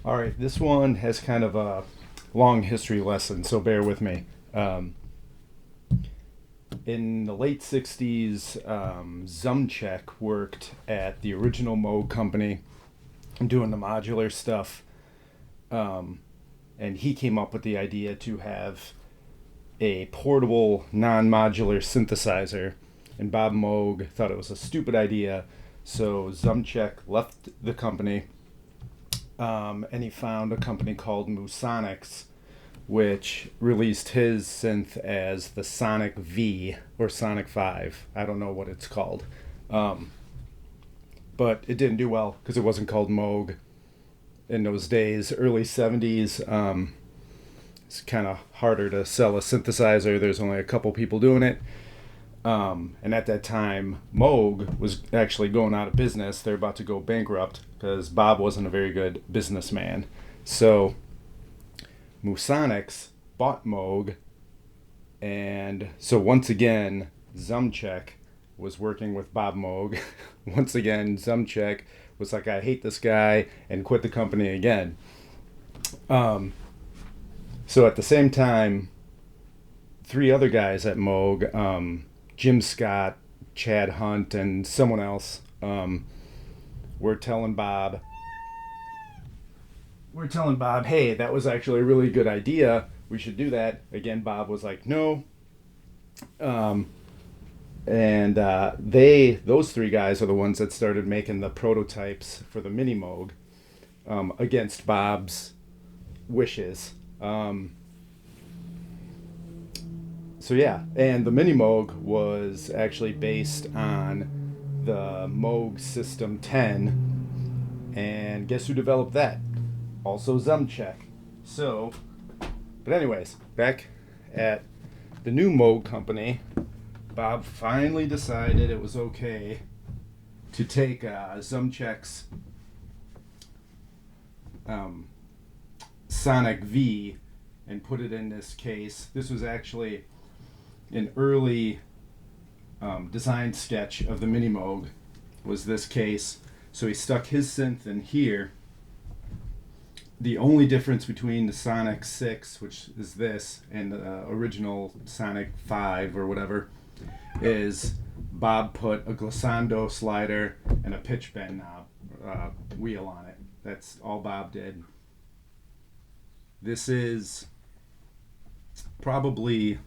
All right, this one has kind of a long history lesson, so bear with me. Um, in the late 60s, Zumchek worked at the original Moog company doing the modular stuff. Um, and he came up with the idea to have a portable, non modular synthesizer. And Bob Moog thought it was a stupid idea, so Zumchek left the company, and he found a company called Moog Sonic, which released his synth as the Sonic V or Sonic 5. I don't know what it's called. Um, but it didn't do well because it wasn't called Moog in those days, early 70s. It's kind of harder to sell a synthesizer. There's only a couple people doing it. And at that time, Moog was actually going out of business. They're about to go bankrupt because Bob wasn't a very good businessman. So Musonics bought Moog, and so once again, Zumchek was working with Bob Moog. Once again, Zumchek was like, I hate this guy, and quit the company again. Um, so at the same time, three other guys at Moog, Jim Scott, Chad Hunt, and someone else, were telling Bob, hey, that was actually a really good idea. We should do that. Again, Bob was like, no. Um, and those three guys are the ones that started making the prototypes for the Mini Moog, against Bob's wishes. So yeah, and the Mini Moog was actually based on the Moog System 10, and guess who developed that? Also Zumchek. So, but anyways, back at the new Moog company, Bob finally decided it was okay to take Zumchek's Sonic V and put it in this case. This was actually an early design sketch of the Mini Moog, was this case. So he stuck his synth in here. The only difference between the Sonic 6, which is this, and the original Sonic 5 or whatever, is Bob put a glissando slider and a pitch bend knob wheel on it. That's all Bob did. This is probably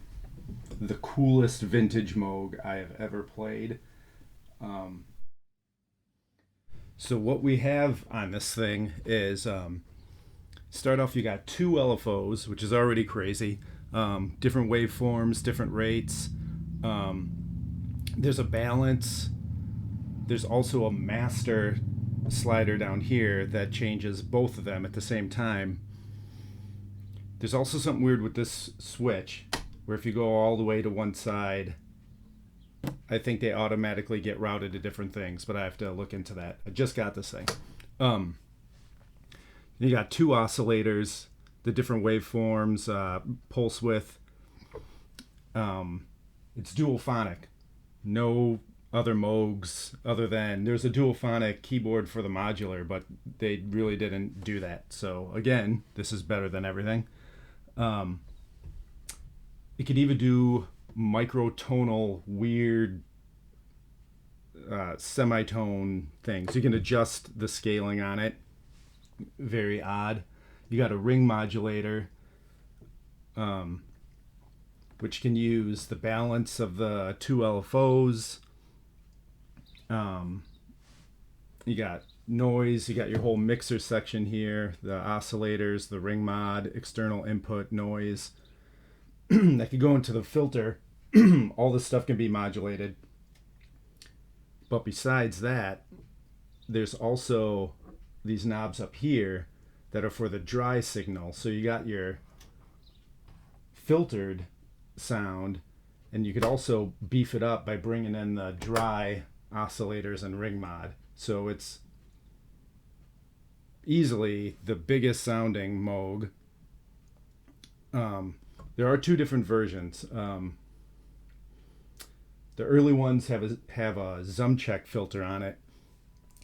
the coolest vintage Moog I have ever played. So what we have on this thing is, start off, you got two LFOs, which is already crazy. Different waveforms, different rates. There's a balance. There's also a master slider down here that changes both of them at the same time. There's also something weird with this switch, where if you go all the way to one side, I think they automatically get routed to different things, but I have to look into that. I just got this thing. You got two oscillators, the different waveforms, pulse width. It's dual phonic. No other Moogs other than there's a dual phonic keyboard for the modular, but they really didn't do that. So again, this is better than everything. It could even do microtonal, weird semitone things. You can adjust the scaling on it. Very odd. You got a ring modulator, which can use the balance of the two LFOs. You got noise. You got your whole mixer section here. The oscillators, the ring mod, external input, noise. That could go into the filter. All this stuff can be modulated. But besides that, there's also these knobs up here that are for the dry signal. So you got your filtered sound, and you could also beef it up by bringing in the dry oscillators and ring mod. So it's easily the biggest sounding Moog. There are two different versions. The early ones have a Zumchek filter on it,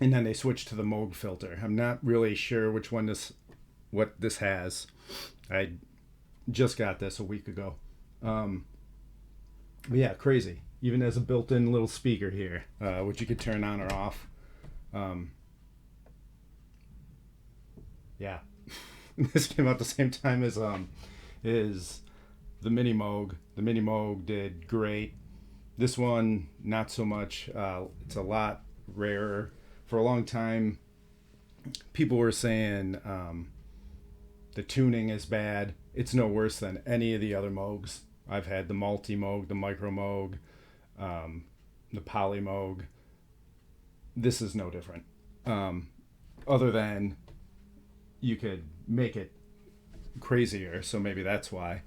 and then they switched to the Moog filter. I'm not really sure which one this what this has. I just got this a week ago. But yeah, crazy. Even as a built-in little speaker here, which you could turn on or off. Yeah, this came out the same time as the Mini Moog. The Mini Moog did great. This one, not so much. It's a lot rarer. For a long time, people were saying the tuning is bad. It's no worse than any of the other Moogs. I've had the Multi Moog, the Micro Moog, the Poly Moog. This is no different. Other than you could make it crazier, so maybe that's why.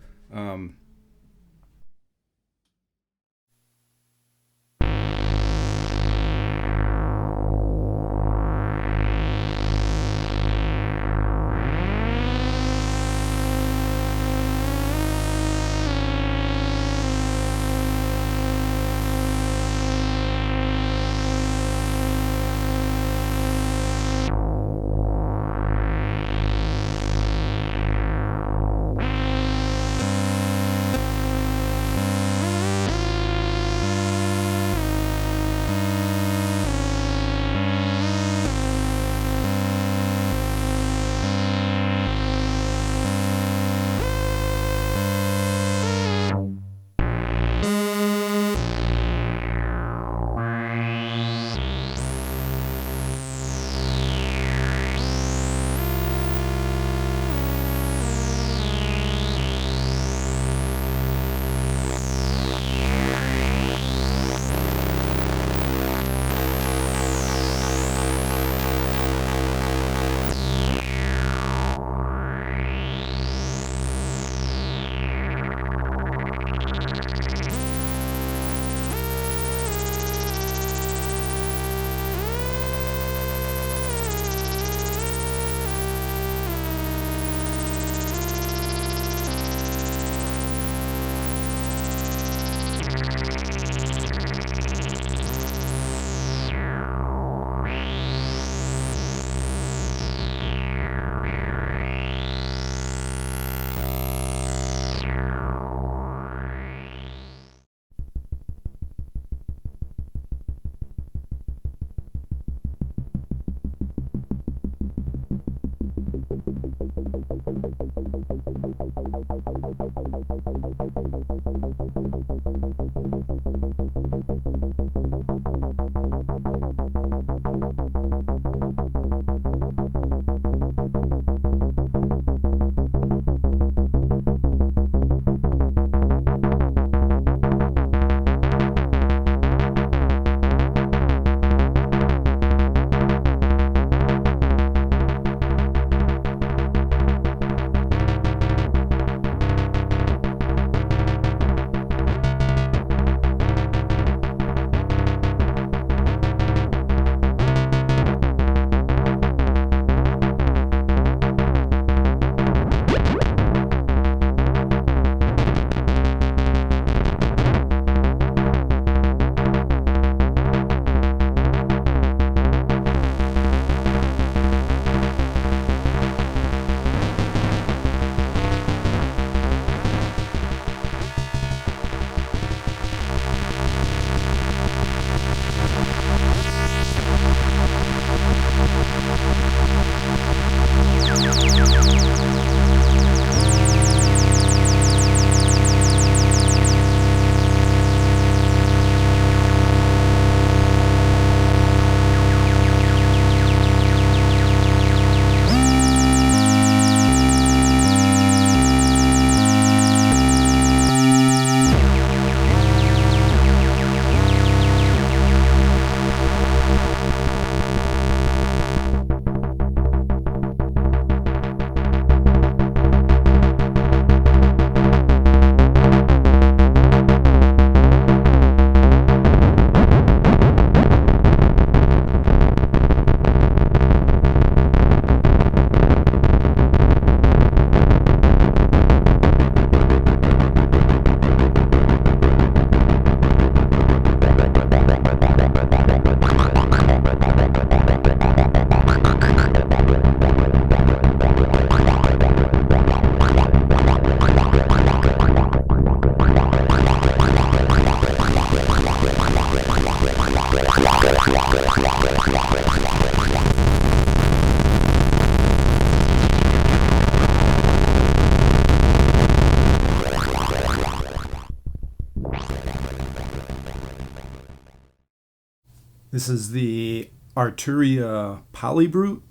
This is the Arturia Polybrute.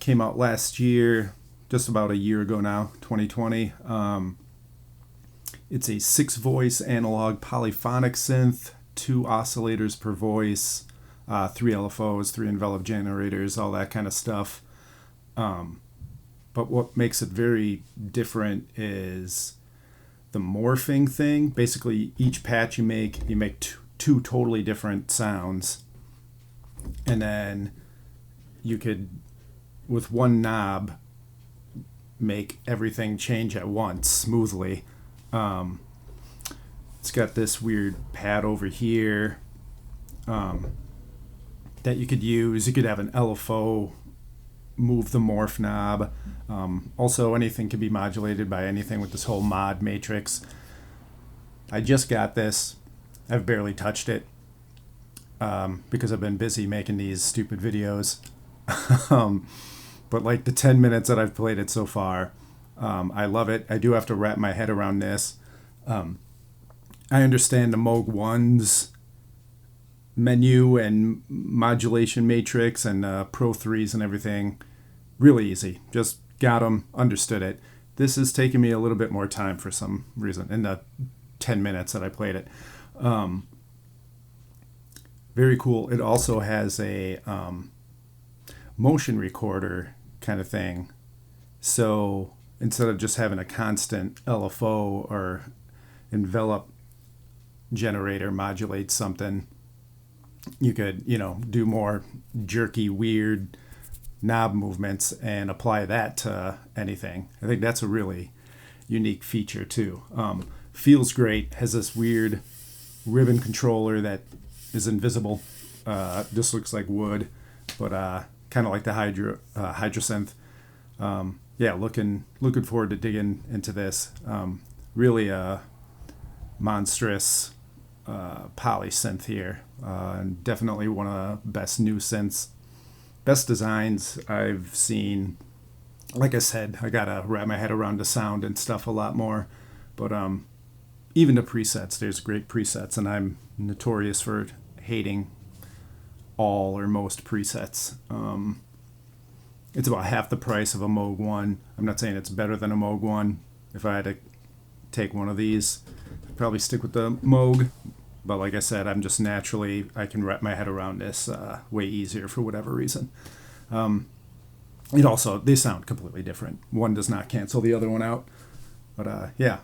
Came out last year, just about a year ago now, 2020. It's a 6-voice analog polyphonic synth, 2 oscillators per voice, 3 LFOs, 3 envelope generators, all that kind of stuff. But what makes it very different is the morphing thing. Basically, each patch you make two totally different sounds, and then you could, with one knob, make everything change at once smoothly. It's got this weird pad over here that you could use. You could have an LFO move the morph knob. Also, anything can be modulated by anything with this whole mod matrix. I just got this. I've barely touched it because I've been busy making these stupid videos. But like the 10 minutes that I've played it so far, I love it. I do have to wrap my head around this. I understand the Moog 1's menu and modulation matrix and Pro 3s and everything. Really easy. Just got them, understood it. This has taken me a little bit more time for some reason in the 10 minutes that I played it. Very cool. It also has a motion recorder kind of thing. So instead of just having a constant LFO or envelope generator modulate something, you could, do more jerky, weird knob movements and apply that to anything. I think that's a really unique feature too. Feels great. Has this weird ribbon controller that is invisible. This looks like wood, but kind of like the Hydrosynth. Looking forward to digging into this. Really a monstrous poly synth here, and definitely one of the best new synths, best designs I've seen. Like I said, I gotta wrap my head around the sound and stuff a lot more, but even the presets, there's great presets, and I'm notorious for hating all or most presets. It's about half the price of a Moog 1. I'm not saying it's better than a Moog 1. If I had to take one of these, I'd probably stick with the Moog. But like I said, I'm just naturally, I can wrap my head around this way easier for whatever reason. They sound completely different. One does not cancel the other one out. But yeah.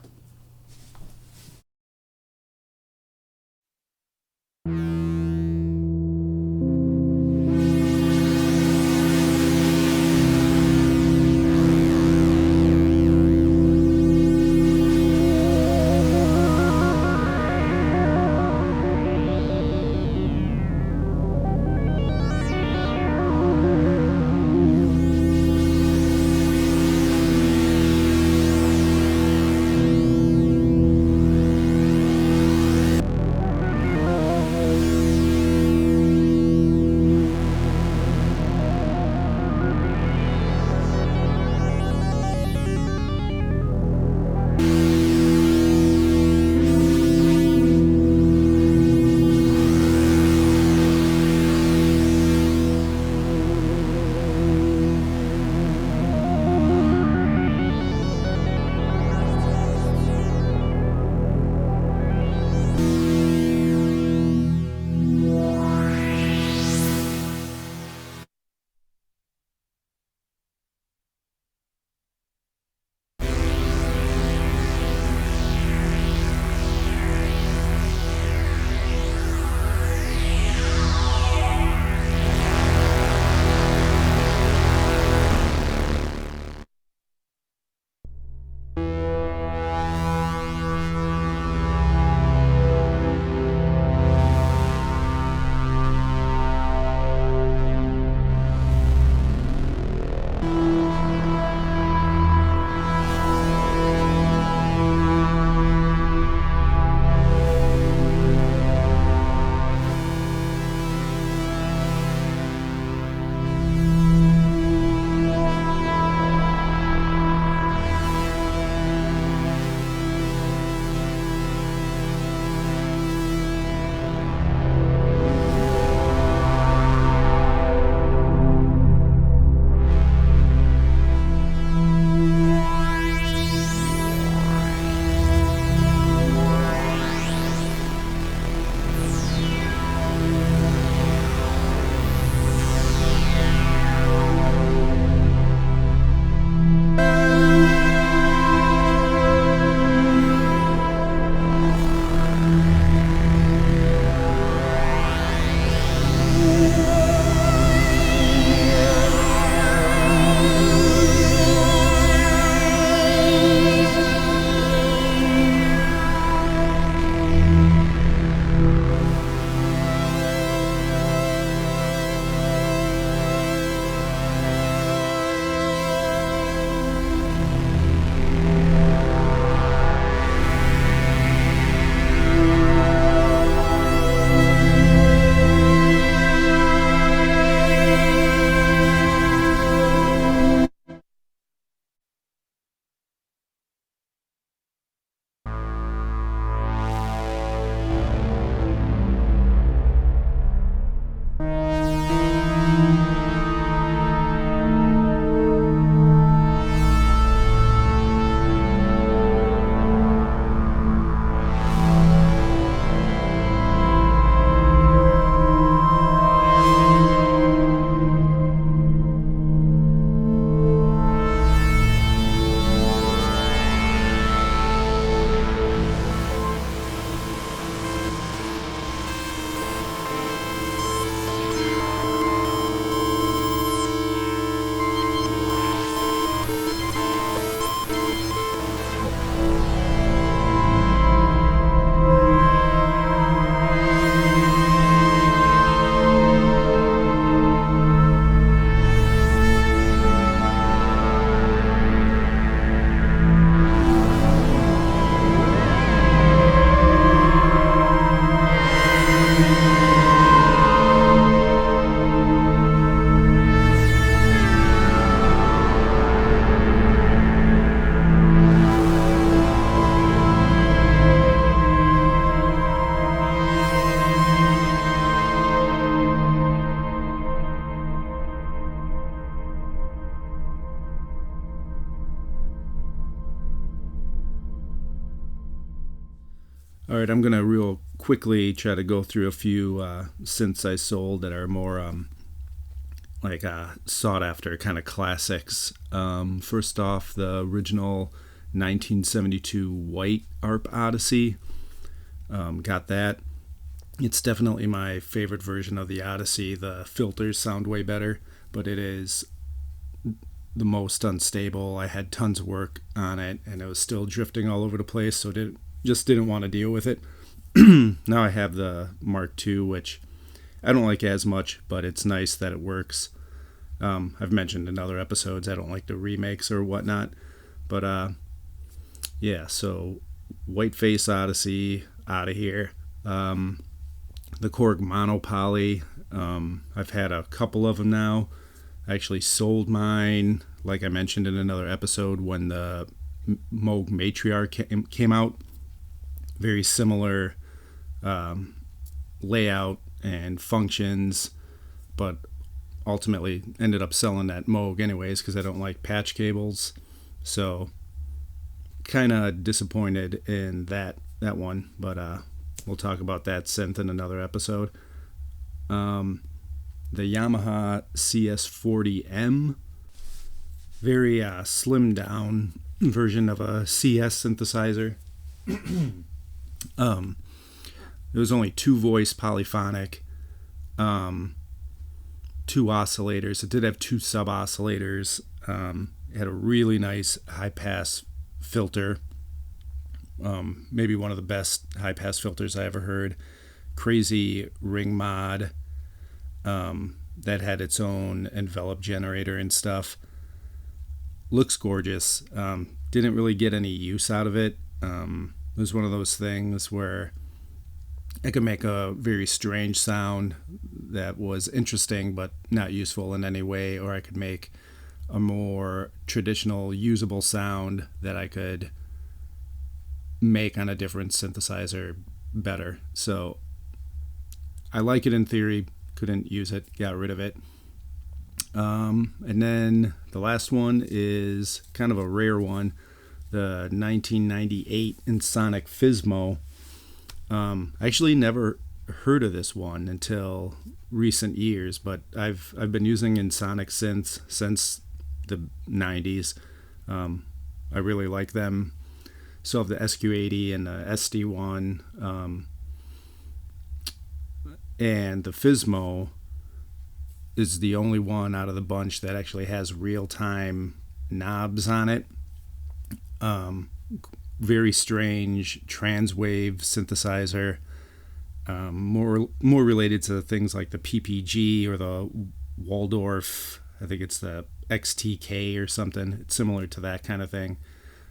All right, I'm gonna real quickly try to go through a few synths I sold that are more sought after kind of classics. First off, the original 1972 white ARP Odyssey. Got that. It's definitely my favorite version of the Odyssey. The filters sound way better, but it is the most unstable. I had tons of work on it, and it was still drifting all over the place, so just didn't want to deal with it. Now I have the Mark II, which I don't like as much, but it's nice that it works. I've mentioned in other episodes I don't like the remakes or whatnot, but yeah, so Whiteface Odyssey out of here. The Korg Monopoly, I've had a couple of them now. I actually sold mine, like I mentioned in another episode, when the Moog Matriarch came out. Very similar layout and functions, but ultimately ended up selling that Moog anyways because I don't like patch cables. So kind of disappointed in that one, but we'll talk about that synth in another episode. The Yamaha CS40M, very slimmed down version of a CS synthesizer. It was only 2-voice polyphonic, 2 oscillators. It did have 2 sub oscillators. It had a really nice high pass filter, maybe one of the best high pass filters I ever heard. Crazy ring mod that had its own envelope generator and stuff. Looks gorgeous. Didn't really get any use out of it. It was one of those things where I could make a very strange sound that was interesting but not useful in any way, or I could make a more traditional usable sound that I could make on a different synthesizer better. So I like it in theory, couldn't use it, got rid of it. And then the last one is kind of a rare one, the 1998 Sonic Fismo. I actually never heard of this one until recent years, but I've been using Sonic synths since the 90s. I really like them. So I have the SQ80 and the SD1, and the Fismo is the only one out of the bunch that actually has real-time knobs on it. Very strange transwave synthesizer, more related to things like the PPG or the Waldorf. I think it's the XTK or something. It's similar to that kind of thing.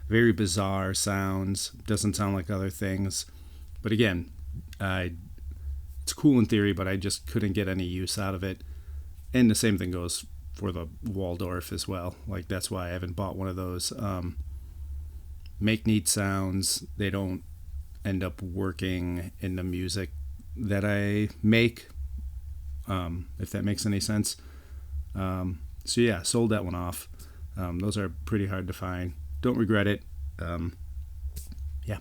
Very bizarre sounds. Doesn't sound like other things. But again, it's cool in theory, but I just couldn't get any use out of it. And the same thing goes for the Waldorf as well. Like, that's why I haven't bought one of those. Make neat sounds. They don't end up working in the music that I make, if that makes any sense. So yeah, sold that one off. Those are pretty hard to find. Don't regret it. Yeah.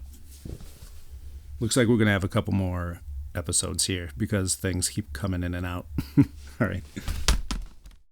Looks like we're going to have a couple more episodes here because things keep coming in and out. All right.